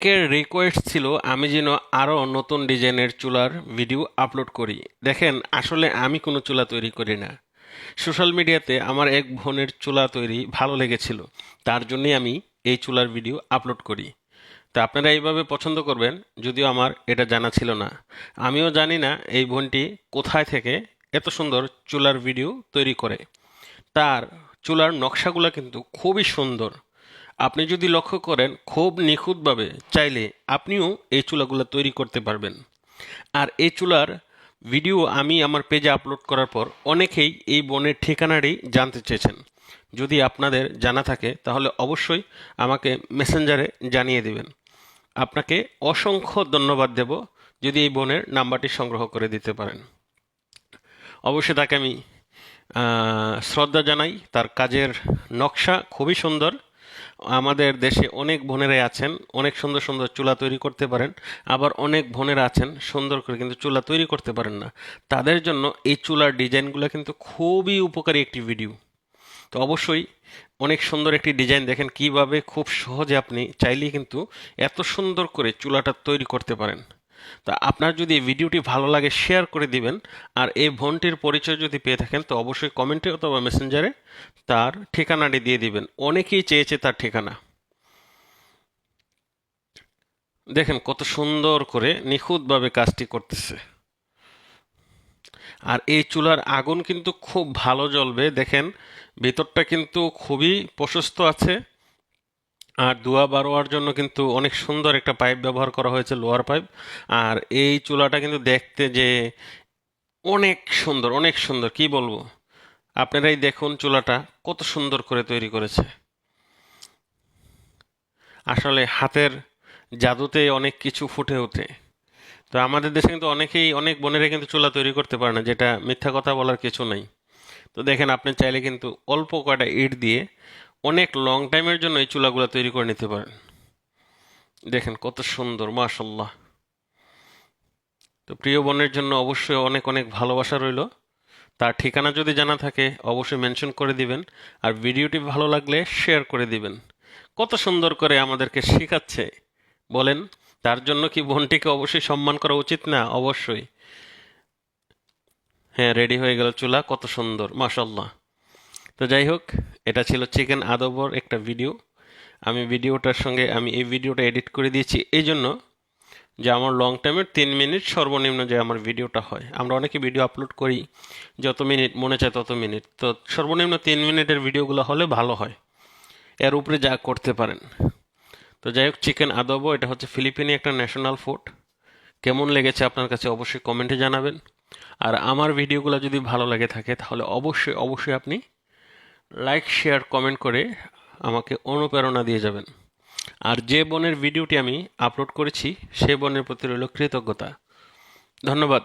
অনেকের রিকোয়েস্ট ছিল আমি যেন আরও নতুন ডিজাইনের চুলার ভিডিও আপলোড করি। দেখেন, আসলে আমি কোনো চুলা তৈরি করি না। সোশ্যাল মিডিয়াতে আমার এক বোনের চুলা তৈরি ভালো লেগেছিল, তার জন্যই আমি এই চুলার ভিডিও আপলোড করি। তা আপনারা এইভাবে পছন্দ করবেন, যদিও আমার এটা জানা ছিল না। আমিও জানি না এই বোনটি কোথায় থেকে এত সুন্দর চুলার ভিডিও তৈরি করে। তার চুলার নকশাগুলো কিন্তু খুবই সুন্দর। আপনি যদি লক্ষ্য করেন, খুব নিখুঁতভাবে চাইলে আপনিও এই চুলাগুলো তৈরি করতে পারবেন। আর এই চুলার ভিডিও আমি আমার পেজে আপলোড করার পর অনেকেই এই বোনের ঠিকানাটি জানতে চেয়েছেন। যদি আপনাদের জানা থাকে তাহলে অবশ্যই আমাকে মেসেঞ্জারে জানিয়ে দেবেন। আপনাকে অসংখ্য ধন্যবাদ দেব যদি এই বোনের নাম্বারটি সংগ্রহ করে দিতে পারেন। অবশ্যই তাকে আমি শ্রদ্ধা জানাই। তার কাজের নকশা খুবই সুন্দর। আমাদের দেশে অনেক বোনেরাই আছেন অনেক সুন্দর সুন্দর চুলা তৈরি করতে পারেন, আবার অনেক বোনেরা আছেন সুন্দর করে কিন্তু চুলা তৈরি করতে পারেন না। তাদের জন্য এই চুলার ডিজাইনগুলো কিন্তু খুবই উপকারী একটি ভিডিও। তো অবশ্যই অনেক সুন্দর একটি ডিজাইন, দেখেন কিভাবে খুব সহজে আপনি চাইলেই কিন্তু এত সুন্দর করে চুলাটা তৈরি করতে পারেন। তা আপনার যদি এই ভিডিওটি ভালো লাগে শেয়ার করে দিবেন। আর এই বোনটির পরিচয় যদি পেয়ে থাকেন তো অবশ্যই কমেন্টে অথবা মেসেঞ্জারে তার ঠিকানাটি দিয়ে দিবেন। অনেকেই চেয়েছে তার ঠিকানা। দেখেন কত সুন্দর করে নিখুঁতভাবে কাজটি করতেছে। আর এই চুলার আগুন কিন্তু খুব ভালো জ্বলবে। দেখেন ভিতরটা কিন্তু খুবই প্রশস্ত আছে। আর ধোঁয়া বাড়ানোর জন্য কিন্তু অনেক সুন্দর একটা পাইপ ব্যবহার করা হয়েছে, লোহার পাইপ। আর এই চুলাটা কিন্তু দেখতে যে অনেক সুন্দর, অনেক সুন্দর, কি বলবো। আপনারাই দেখুন চুলাটা কত সুন্দর করে তৈরি করেছে। আসলে হাতের জাদুতে অনেক কিছু ফুটে ওঠে। তো আমাদের দেশে কিন্তু অনেক বোনেরা কিন্তু চুলা তৈরি করতে পারে না, যেটা মিথ্যা কথা বলার কিছু নেই। তো দেখেন, আপনি চাইলে কিন্তু অল্প কয়টা ইট দিয়ে অনেক লং টাইমের জন্য এই চুলাগুলো তৈরি করে নিতে পারেন। দেখেন কত সুন্দর, মাশাল্লাহ। তো প্রিয় বোনের জন্য অবশ্যই অনেক অনেক ভালোবাসা রইল। তার ঠিকানা যদি জানা থাকে অবশ্যই মেনশন করে দিবেন। আর ভিডিওটি ভালো লাগলে শেয়ার করে দিবেন। কত সুন্দর করে আমাদেরকে শেখাচ্ছে বলেন। তার জন্য কি বোনটিকে অবশ্যই সম্মান করা উচিত না? অবশ্যই। হ্যাঁ, রেডি হয়ে গেল চুলা, কত সুন্দর, মাশাল্লাহ। তো যাই হোক, এটা ছিল চিকেন আদবর একটা ভিডিও। আমি এই ভিডিওটা এডিট করে দিয়েছি এই জন্য যে আমার লং টাইমের 3 মিনিট সর্বনিম্ন যে আমার ভিডিওটা হয়। আমরা অনেকে ভিডিও আপলোড করি যত মিনিট মনে চায় তত মিনিট, তো সর্বনিম্ন 3 মিনিটের ভিডিওগুলো হলে ভালো হয়। এর উপরে যা করতে পারেন। তো যাই হোক, চিকেন আদবো এটা হচ্ছে ফিলিপিনি একটা ন্যাশনাল ফুড। কেমন লেগেছে আপনার কাছে অবশ্যই কমেন্টে জানাবেন। আর আমার ভিডিওগুলো যদি ভালো লাগে থাকে তাহলে অবশ্যই অবশ্যই আপনি লাইক শেয়ার কমেন্ট করে আমাকে অনুপ্রেরণা দিয়ে যাবেন। আর যে বোনের ভিডিওটি আমি আপলোড করেছি সে বোনের প্রতি রইল কৃতজ্ঞতা। ধন্যবাদ।